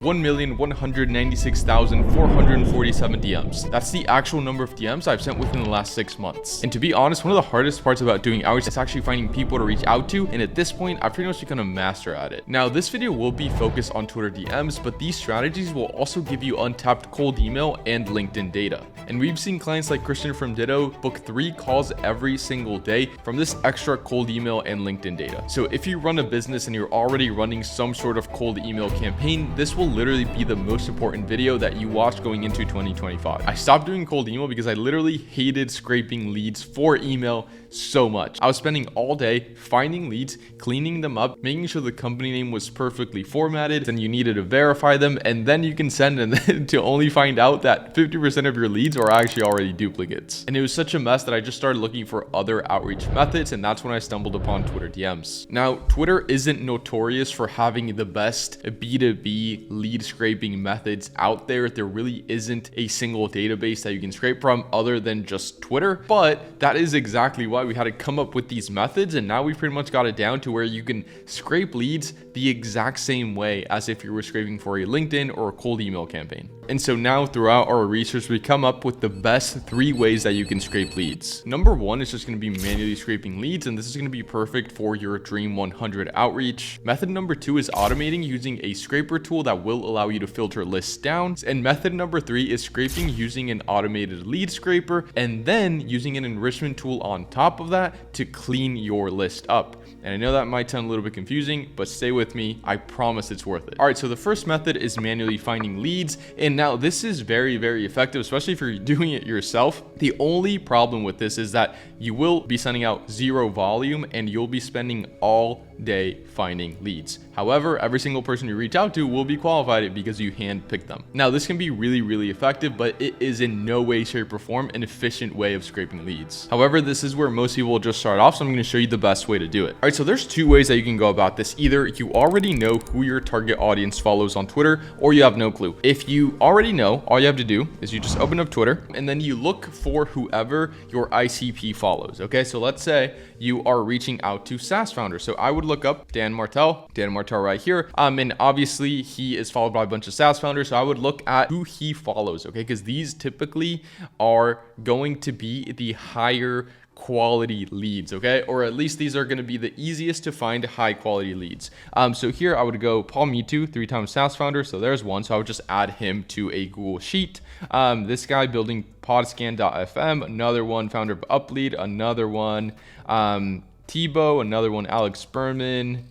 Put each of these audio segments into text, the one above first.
1,196,447 DMs. That's the actual number of DMs I've sent within the last 6 months. And to be honest, one of the hardest parts about doing outreach is actually finding people to reach out to. And at this point, I've pretty much become a master at it. Now, this video will be focused on Twitter DMs, but these strategies will also give you untapped cold email and LinkedIn data. And we've seen clients like Christian from Ditto book 3 calls every single day from this extra cold email and LinkedIn data. So if you run a business and you're already running some sort of cold email campaign, this will literally be the most important video that you watch going into 2025. I stopped doing cold email because I literally hated scraping leads for email so much. I was spending all day finding leads, cleaning them up, making sure the company name was perfectly formatted, and you needed to verify them, and then you can send and then to only find out that 50% of your leads are actually already duplicates. And it was such a mess that I just started looking for other outreach methods, and that's when I stumbled upon Twitter DMs. Now, Twitter isn't notorious for having the best B2B lead scraping methods out there. There really isn't a single database that you can scrape from other than just Twitter, but that is exactly why we had to come up with these methods, and now we pretty much got it down to where you can scrape leads the exact same way as if you were scraping for a LinkedIn or a cold email campaign. And so now throughout our research, we come up with the best 3 ways that you can scrape leads. Number 1 is just going to be manually scraping leads, and this is going to be perfect for your Dream 100 outreach. Method number 2 is automating using a scraper tool that will allow you to filter lists down. And method number 3 is scraping using an automated lead scraper and then using an enrichment tool on top of that to clean your list up. And I know that might sound a little bit confusing, but stay with me. I promise it's worth it. All right, so the first method is manually finding leads. And now this is very, very effective, especially if you're doing it yourself. The only problem with this is that you will be sending out 0 volume and you'll be spending all day finding leads. However, every single person you reach out to will be qualified because you handpicked them. Now, this can be really, really effective, but it is in no way, shape, or form an efficient way of scraping leads. However, this is where most people will just start off, so I'm going to show you the best way to do it. All right, so there's 2 ways that you can go about this. Either you already know who your target audience follows on Twitter, or you have no clue. If you already know, all you have to do is you just open up Twitter and then you look for whoever your ICP follows. Okay, so let's say you are reaching out to SaaS founders. So I would look up Dan Martell right here. And obviously he is followed by a bunch of SaaS founders. So I would look at who he follows, okay? Because these typically are going to be the higher quality leads, okay? Or at least these are going to be the easiest to find high quality leads. So here I would go Paul Mitu, 3 times SaaS founder. So there's one. So I would just add him to a Google Sheet. This guy building podscan.fm, another one, founder of Uplead, another one, Tebow, another one, Alex Berman.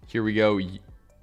Here we go.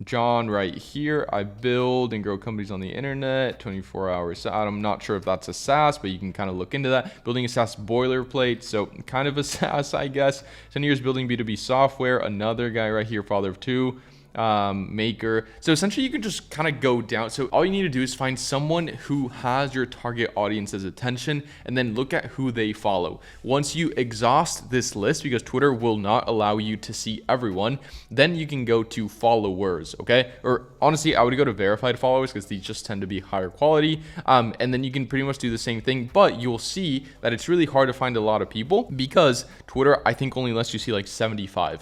John right here. I build and grow companies on the internet, 24 hours. So I'm not sure if that's a SaaS, but you can kind of look into that. Building a SaaS boilerplate. So kind of a SaaS, I guess. 10 years building B2B software. Another guy right here, father of 2. Maker. So essentially you can just kind of go down. So all you need to do is find someone who has your target audience's attention and then look at who they follow. Once you exhaust this list, because Twitter will not allow you to see everyone, then you can go to followers, okay? Or honestly, I would go to verified followers because these just tend to be higher quality. And then you can pretty much do the same thing, but you'll see that it's really hard to find a lot of people because Twitter, I think, only lets you see like 75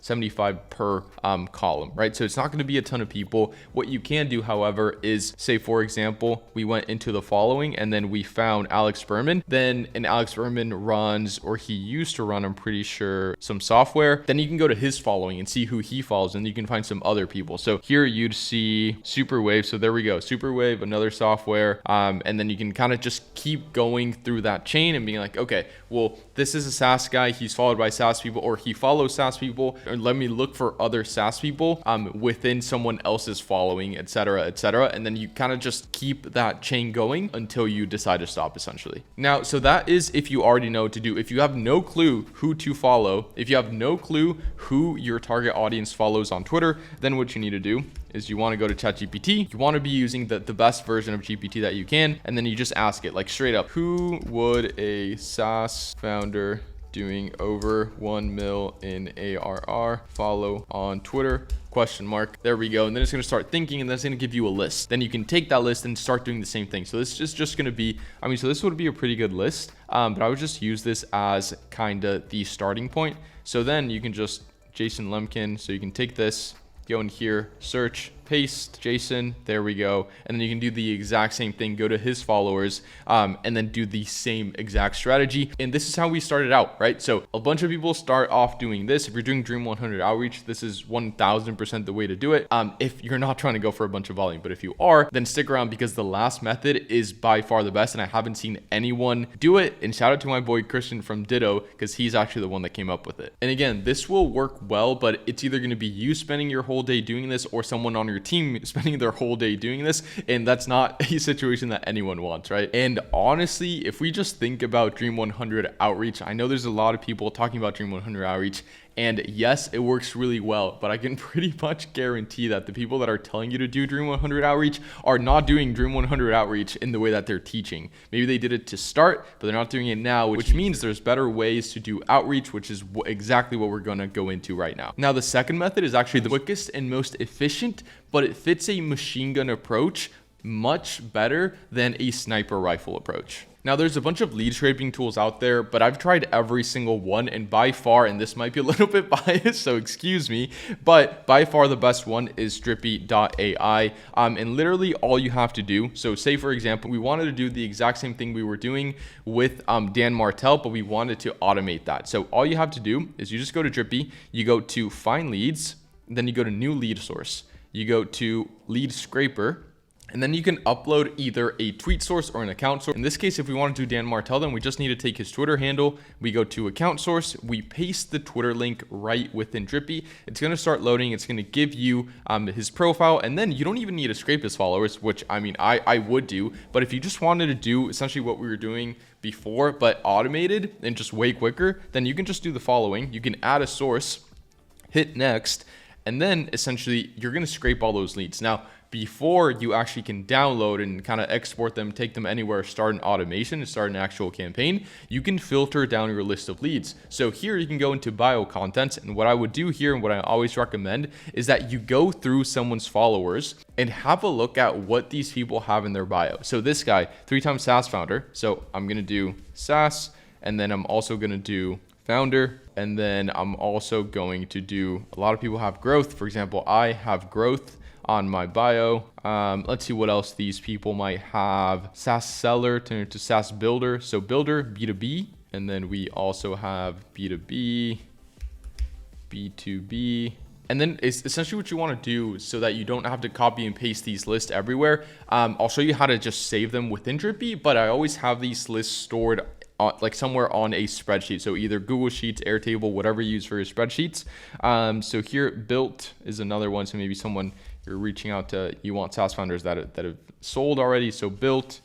per column, right? So it's not going to be a ton of people. What you can do, however, is say, for example, we went into the following and then we found Alex Berman. Then an Alex Berman runs, or he used to run, I'm pretty sure, some software. Then you can go to his following and see who he follows, and you can find some other people. So here you'd see Superwave. So there we go. Superwave, another software. And then you can kind of just keep going through that chain and being like, okay, well, this is a SaaS guy. He's followed by SaaS people, or he follows SaaS people. Or let me look for other SaaS people within someone else's following, etc., etc. And then you kind of just keep that chain going until you decide to stop, essentially. Now, so that is if you already know what to do. If you have no clue who to follow, if you have no clue who your target audience follows on Twitter, then what you need to do is you want to go to ChatGPT. You want to be using the best version of GPT that you can, and then you just ask it like straight up, who would a SaaS founder doing over 1 mil in ARR follow on Twitter? Question mark. There we go. And then it's going to start thinking, and then it's going to give you a list. Then you can take that list and start doing the same thing. So this is just going to be, so this would be a pretty good list, but I would just use this as kind of the starting point. So then you can just Jason Lemkin. So you can take this, go in here, search, paste Jason, there we go. And then you can do the exact same thing, go to his followers, and then do the same exact strategy. And this is how we started out, right? So a bunch of people start off doing this. If you're doing Dream 100 outreach, this is 1000% the way to do it. If you're not trying to go for a bunch of volume, but if you are, then stick around because the last method is by far the best. And I haven't seen anyone do it. And shout out to my boy Christian from Ditto, because he's actually the one that came up with it. And again, this will work well, but it's either going to be you spending your whole day doing this or someone on your team spending their whole day doing this. And that's not a situation that anyone wants, right? And honestly, if we just think about Dream 100 outreach, I know there's a lot of people talking about Dream 100 outreach, and yes, it works really well, but I can pretty much guarantee that the people that are telling you to do Dream 100 outreach are not doing Dream 100 outreach in the way that they're teaching. Maybe they did it to start, but they're not doing it now, which means there's better ways to do outreach, which is exactly what we're going to go into right now. Now, the second method is actually the quickest and most efficient, but it fits a machine gun approach much better than a sniper rifle approach. Now, there's a bunch of lead scraping tools out there, but I've tried every single one, and by far, and this might be a little bit biased, so excuse me, but by far the best one is Drippi.ai. And literally all you have to do, so say for example, we wanted to do the exact same thing we were doing with Dan Martell, but we wanted to automate that. So all you have to do is you just go to Drippi, you go to find leads, then you go to new lead source, you go to lead scraper, and then you can upload either a tweet source or an account source. In this case, if we want to do Dan Martell, then we just need to take his Twitter handle. We go to account source. We paste the Twitter link right within Drippi. It's going to start loading. It's going to give you his profile. And then you don't even need to scrape his followers, which I mean, I would do. But if you just wanted to do essentially what we were doing before, but automated and just way quicker, then you can just do the following. You can add a source, hit next, and then essentially you're going to scrape all those leads. Now, before you actually can download and kind of export them, take them anywhere, start an automation and start an actual campaign, you can filter down your list of leads. So here you can go into bio contents, and what I would do here and what I always recommend is that you go through someone's followers and have a look at what these people have in their bio. So this guy, 3-time SaaS founder. So I'm going to do SaaS, and then I'm also going to do founder, and then I'm also going to do, a lot of people have growth. For example, I have growth on my bio. Let's see what else these people might have. SaaS seller turned into SaaS builder. So builder, B2B. And then we also have B2B, B2B. And then it's essentially what you want to do so that you don't have to copy and paste these lists everywhere. I'll show you how to just save them within Drippi, but I always have these lists stored like somewhere on a spreadsheet. So either Google Sheets, Airtable, whatever you use for your spreadsheets. So here, built is another one. So maybe someone you're reaching out to, you want SaaS founders that have sold already. So built,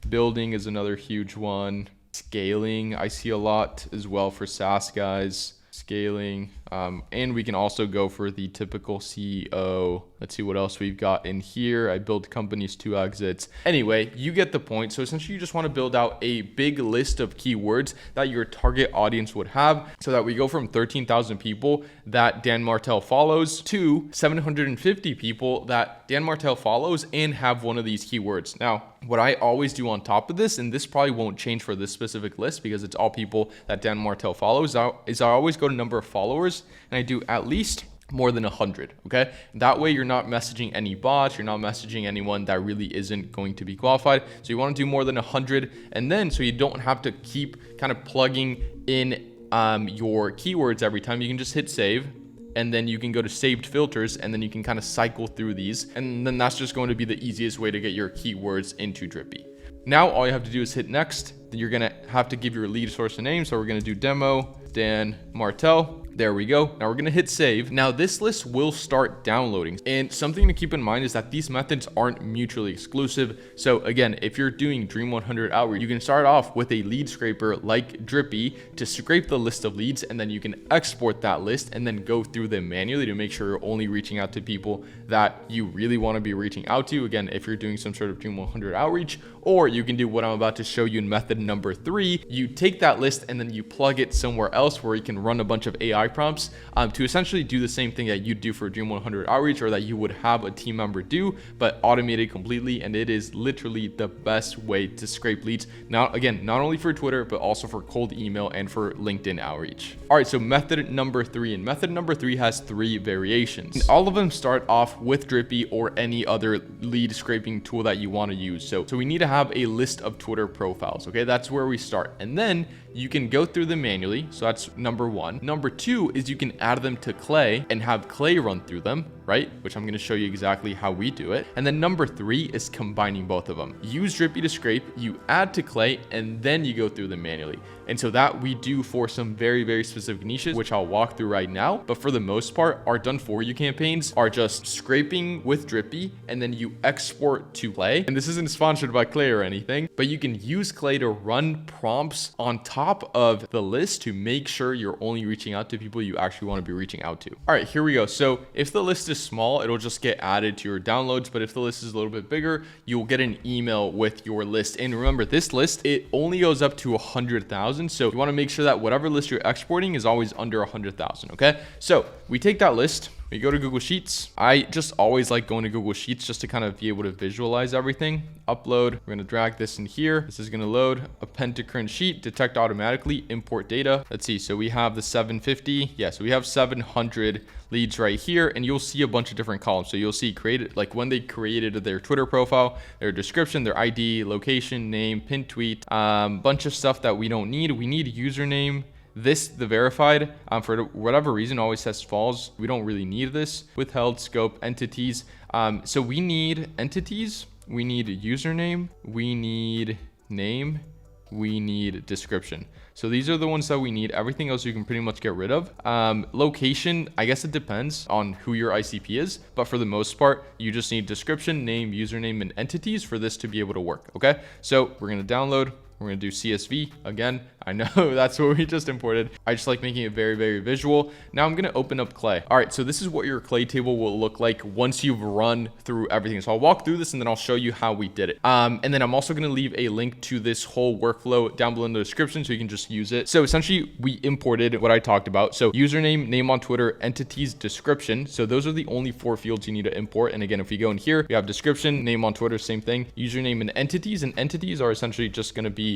building is another huge one. Scaling, I see a lot as well for SaaS guys. Scaling, and we can also go for the typical CEO. Let's see what else we've got in here. I build companies to exits. Anyway, you get the point. So essentially you just want to build out a big list of keywords that your target audience would have, so that we go from 13,000 people that Dan Martell follows to 750 people that Dan Martell follows and have one of these keywords. Now, what I always do on top of this, and this probably won't change for this specific list because it's all people that Dan Martell follows, is I always go to number of followers, and I do at least more than 100. Okay, that way you're not messaging any bots, you're not messaging anyone that really isn't going to be qualified. So you want to do more than 100, and then so you don't have to keep kind of plugging in your keywords every time. You can just hit save, and then you can go to saved filters, and then you can kind of cycle through these, and then that's just going to be the easiest way to get your keywords into Drippi. Now all you have to do is hit next. Then you're gonna have to give your lead source a name. So we're gonna do demo Dan Martell. There we go. Now we're gonna hit save. Now this list will start downloading. And something to keep in mind is that these methods aren't mutually exclusive. So again, if you're doing Dream 100 outreach, you can start off with a lead scraper like Drippi to scrape the list of leads, and then you can export that list and then go through them manually to make sure you're only reaching out to people that you really want to be reaching out to. Again, if you're doing some sort of Dream 100 outreach, or you can do what I'm about to show you in method number 3. You take that list and then you plug it somewhere else. else where you can run a bunch of AI prompts to essentially do the same thing that you do for Dream 100 outreach, or that you would have a team member do, but automated completely. And it is literally the best way to scrape leads. Now, again, not only for Twitter, but also for cold email and for LinkedIn outreach. All right, so method number 3, and method number 3 has 3 variations. And all of them start off with Drippi or any other lead scraping tool that you want to use. So we need to have a list of Twitter profiles. Okay, that's where we start. And then you can go through them manually. So that's number 1. Number 2 is you can add them to Clay and have Clay run through them, right? Which I'm going to show you exactly how we do it. And then number 3 is combining both of them. Use Drippi to scrape, you add to Clay, and then you go through them manually. And so that we do for some very, very specific niches, which I'll walk through right now. But for the most part, our done for you campaigns are just scraping with Drippi, and then you export to Clay. And this isn't sponsored by Clay or anything, but you can use Clay to run prompts on top of the list to make sure you're only reaching out to people you actually want to be reaching out to. All right, here we go. So if the list is small, it'll just get added to your downloads. But if the list is a little bit bigger, you'll get an email with your list. And remember, this list, it only goes up to 100,000. So you want to make sure that whatever list you're exporting is always under 100,000. Okay. So we take that list. We go to Google Sheets. I just always like going to Google Sheets just to kind of be able to visualize everything. Upload. We're going to drag this in here. This is going to load. Append to current sheet. Detect automatically. Import data. Let's see. So we have the 750. Yeah. So we have 700 leads right here, and you'll see a bunch of different columns. So you'll see created, like when they created their Twitter profile, their description, their ID, location, name, pinned tweet, bunch of stuff that we don't need. We need username. The verified, for whatever reason, always says false. We don't really need this. Withheld, scope, entities. So we need entities. We need username. We need name. We need description. So these are the ones that we need. Everything else you can pretty much get rid of. Location, I guess it depends on who your ICP is, but for the most part, you just need description, name, username, and entities for this to be able to work. Okay, so we're gonna download. We're going to do CSV again. I know that's what we just imported. I just like making it very, very visual. Now I'm going to open up Clay. All right. So this is what your Clay table will look like once you've run through everything. So I'll walk through this and then I'll show you how we did it. And then I'm also going to leave a link to this whole workflow down below in the description so you can just use it. So essentially we imported what I talked about. So username, name on Twitter, entities, description. So those are the only 4 fields you need to import. And again, if we go in here, we have description, name on Twitter, same thing, username, and entities are essentially just going to be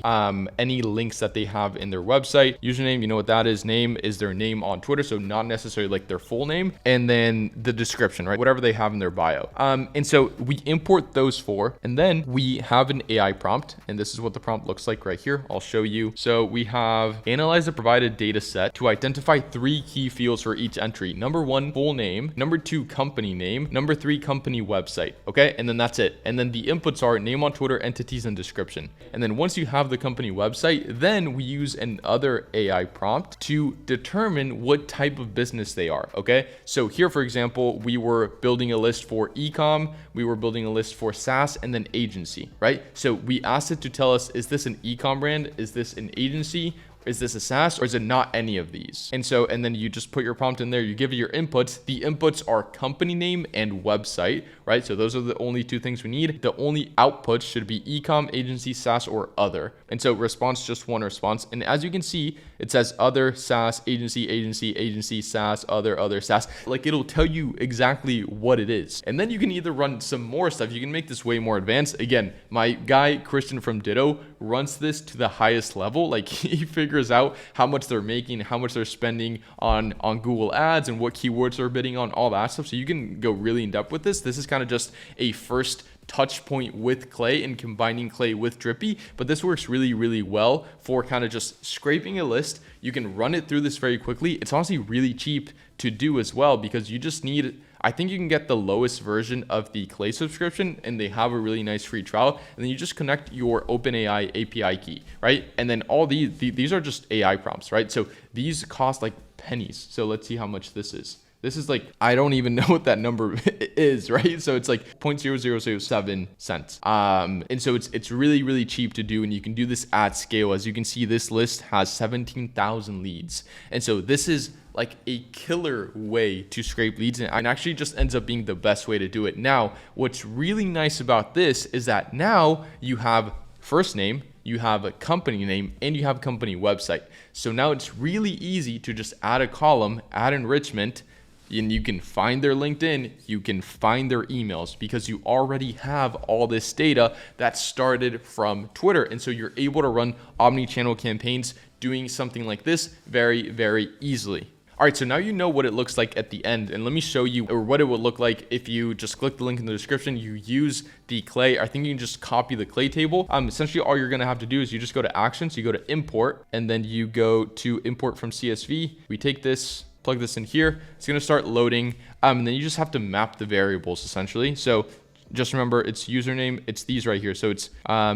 any links that they have in their website. Username, you know what that is. Name is their name on Twitter, so not necessarily like their full name. And then the description, right? Whatever they have in their bio. And so we import those 4, and then we have an AI prompt, and this is what the prompt looks like right here. I'll show you. So we have analyze the provided data set to identify 3 key fields for each entry. Number 1, full name. Number 2, company name. Number 3, company website. Okay, and then that's it. And then the inputs are name on Twitter, entities, and description. And then once you have the company website, then we use another AI prompt to determine what type of business they are. Okay, so here, for example, we were building a list for ecom, we were building a list for SaaS, and then agency, right? So we asked it to tell us, is this an ecom brand? Is this an agency? Is this a SaaS, or is it not any of these? And then you just put your prompt in there, you give it your inputs. The inputs are company name and website, right? So those are the only 2 things we need. The only outputs should be ecom, agency, SaaS, or other. And so response, just 1 response. And as you can see, it says other, SaaS, agency, SaaS, other, SaaS. Like it'll tell you exactly what it is. And then you can either run some more stuff. You can make this way more advanced. Again, my guy, Christian from Ditto, runs this to the highest level. Like he figures out how much they're making, how much they're spending on Google ads and what keywords they're bidding on, all that stuff. So you can go really in depth with this. This is kind of just a first touch point with Clay and combining Clay with Drippi, but this works really, really well for kind of just scraping a list. You can run it through this very quickly. It's honestly really cheap to do as well, because you just need, I think you can get the lowest version of the Clay subscription, and they have a really nice free trial. And then you just connect your OpenAI API key, right? And then all these are just AI prompts, right? So these cost like pennies. So let's see how much this is. This is like, I don't even know what that number is, right? So it's like 0.0007 cents. And so it's really, really cheap to do. And you can do this at scale. As you can see, this list has 17,000 leads. And so this is like a killer way to scrape leads, and actually just ends up being the best way to do it. Now, what's really nice about this is that now you have first name, you have a company name, and you have a company website. So now it's really easy to just add a column, add enrichment, and you can find their LinkedIn, you can find their emails, because you already have all this data that started from Twitter. And so you're able to run omni-channel campaigns doing something like this very, very easily. All right, so now you know what it looks like at the end, and let me show you what it would look like if you just click the link in the description. You use the clay. I think you can just copy the clay table. Essentially, all you're gonna have to do is you just go to actions, you go to import, and then you go to import from CSV. We take this, plug this in here. It's gonna start loading, and then you just have to map the variables essentially. So just remember, it's username, it's these right here. So it's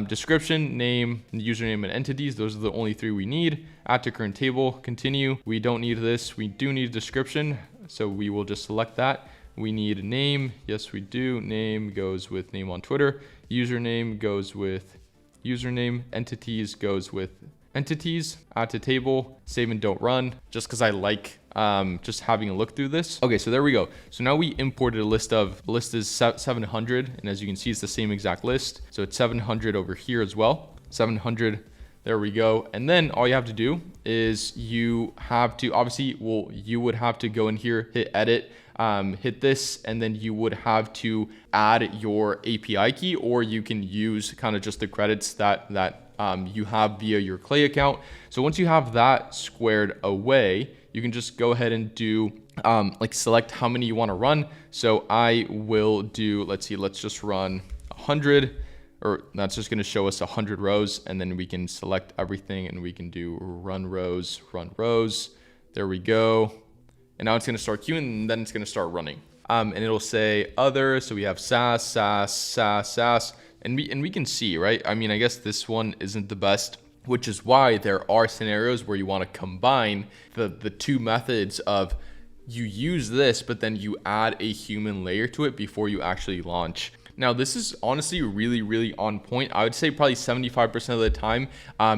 description, name, username, and entities. Those are the only three we need. Add to current table, continue. We don't need this. We do need a description, so we will just select that. We need a name. Yes, we do. Name goes with name on Twitter. Username goes with username. Entities goes with entities. Add to table, save and don't run, just because I like just having a look through this. Okay, so there we go. So now we imported a list is 700, and as you can see, it's the same exact list. So it's 700 over here as well. 700, there we go. And then all you have to do is you have to, obviously, well, you would have to go in here, hit edit, hit this, and then you would have to add your API key, or you can use kind of just the credits that you have via your Clay account. So once you have that squared away, you can just go ahead and do like select how many you want to run. So I will do, let's just run 100, or that's just going to show us 100 rows, and then we can select everything and we can do run rows. There we go. And now it's going to start queuing, and then it's going to start running. And it'll say other. So we have SaaS, and we can see, right? I mean, I guess this one isn't the best, which is why there are scenarios where you want to combine the two methods of you use this, but then you add a human layer to it before you actually launch. Now, this is honestly really, really on point. I would say probably 75% of the time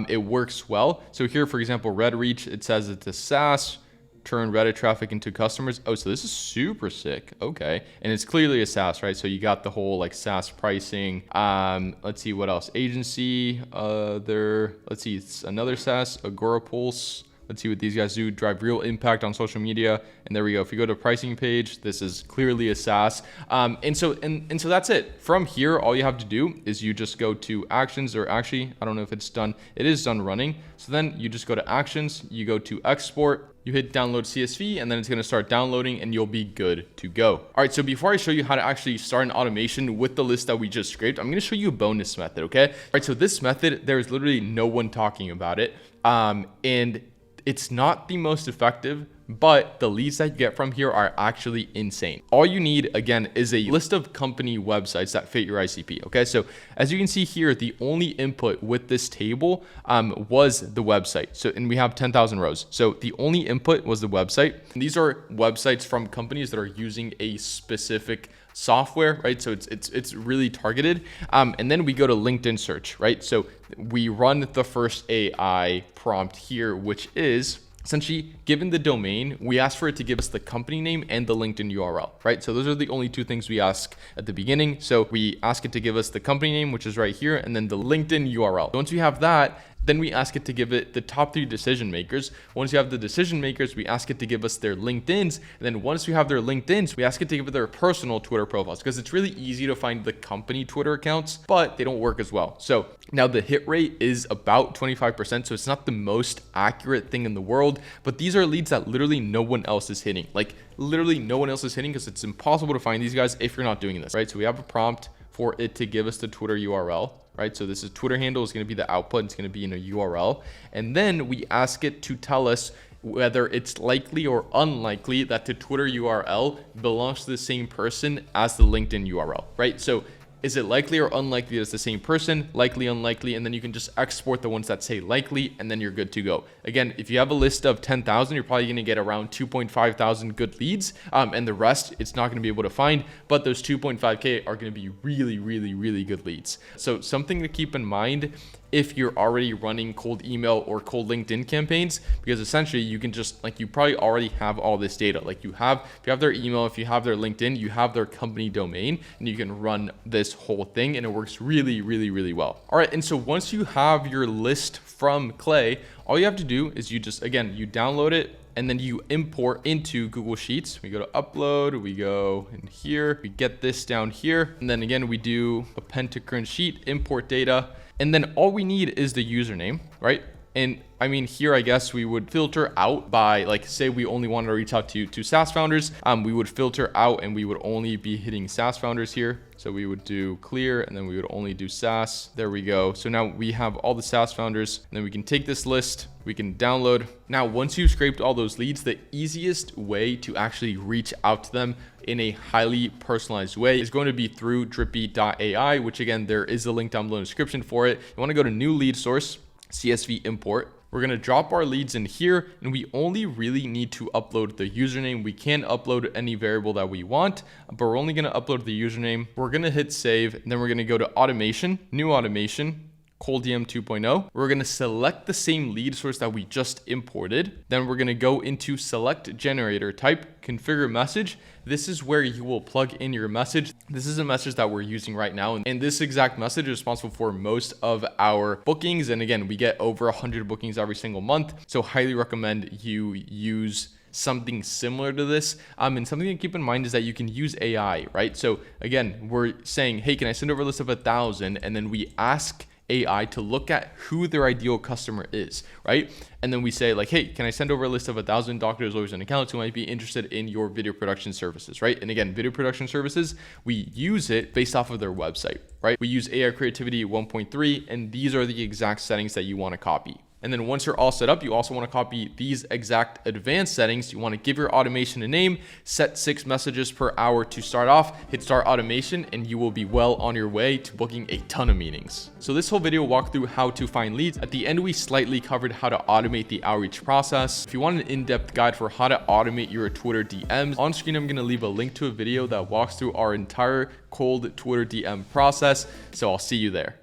it works well. So here, for example, Red Reach, it says it's a SaaS, turn Reddit traffic into customers. Oh, so this is super sick. Okay. And it's clearly a SaaS, right? So you got the whole like SaaS pricing. Let's see what else. Agency, let's see, it's another SaaS, Agora Pulse. Let's see what these guys do. Drive real impact on social media. And there we go. If you go to pricing page, this is clearly a SaaS. And so that's it. From here, all you have to do is you just go to actions, or actually, I don't know if it's done. It is done running. So then you just go to actions, you go to export, you hit download CSV, and then it's going to start downloading, and you'll be good to go. All right, so before I show you how to actually start an automation with the list that we just scraped, I'm going to show you a bonus method, okay? All right, so this method, there's literally no one talking about it, and it's not the most effective, but the leads that you get from here are actually insane. All you need, again, is a list of company websites that fit your ICP, okay? So as you can see here, the only input with this table was the website. So, and we have 10,000 rows. So the only input was the website. And these are websites from companies that are using a specific software, right? So it's really targeted. And then we go to LinkedIn search, right? So we run the first AI prompt here, which is essentially, given the domain, we ask for it to give us the company name and the LinkedIn URL, right? So those are the only two things we ask at the beginning. So we ask it to give us the company name, which is right here, and then the LinkedIn URL. Once we have that, then we ask it to give it the top 3 decision makers. Once you have the decision makers, we ask it to give us their LinkedIns. And then once we have their LinkedIns, we ask it to give it their personal Twitter profiles, because it's really easy to find the company Twitter accounts, but they don't work as well. So now the hit rate is about 25%. So it's not the most accurate thing in the world, but these are leads that literally no one else is hitting. Like literally no one else is hitting, because it's impossible to find these guys if you're not doing this, right? So we have a prompt for it to give us the Twitter URL, right? So this is Twitter handle is going to be the output. It's going to be in a URL. And then we ask it to tell us whether it's likely or unlikely that the Twitter URL belongs to the same person as the LinkedIn URL, right? So is it likely or unlikely that it's the same person? Likely, unlikely, and then you can just export the ones that say likely, and then you're good to go. Again, if you have a list of 10,000, you're probably going to get around 2.5 thousand good leads, and the rest it's not going to be able to find, but those 2.5K are going to be really, really, really good leads. So something to keep in mind if you're already running cold email or cold LinkedIn campaigns, because essentially you can just like, you probably already have all this data. Like if you have their email, if you have their LinkedIn, you have their company domain, and you can run this whole thing, and it works really, really, really well. All right. And so once you have your list from Clay, all you have to do is you just, again, you download it, and then you import into Google Sheets. We go to upload, we go in here, we get this down here. And then again, we do append to current sheet, import data. And then all we need is the username, right? And I mean, here, I guess we would filter out by, like, say we only wanted to reach out to SaaS founders. We would filter out and we would only be hitting SaaS founders here. So we would do clear, and then we would only do SaaS. There we go. So now we have all the SaaS founders, and then we can take this list, we can download. Now, once you've scraped all those leads, the easiest way to actually reach out to them in a highly personalized way is going to be through Drippi.ai, which again, there is a link down below in the description for it. You want to go to new lead source, CSV import. We're going to drop our leads in here, and we only really need to upload the username. We can upload any variable that we want, but we're only going to upload the username. We're going to hit save, and then we're going to go to automation, new automation, cold DM 2.0. We're going to select the same lead source that we just imported. Then we're going to go into select generator type, configure message. This is where you will plug in your message. This is a message that we're using right now. And this exact message is responsible for most of our bookings. And again, we get over 100 bookings every single month. So highly recommend you use something similar to this. And something to keep in mind is that you can use AI, right? So again, we're saying, hey, can I send over a list of 1,000? And then we ask AI to look at who their ideal customer is, right? And then we say like, hey, can I send over a list of 1,000 doctors, lawyers, and accountants who might be interested in your video production services, right? And again, video production services, we use it based off of their website, right? We use AI Creativity 1.3, and these are the exact settings that you want to copy. And then once you're all set up, you also want to copy these exact advanced settings. You want to give your automation a name, set 6 messages per hour to start off, hit start automation, and you will be well on your way to booking a ton of meetings. So this whole video walked through how to find leads. At the end, we slightly covered how to automate the outreach process. If you want an in-depth guide for how to automate your Twitter DMs, on screen, I'm going to leave a link to a video that walks through our entire cold Twitter DM process. So I'll see you there.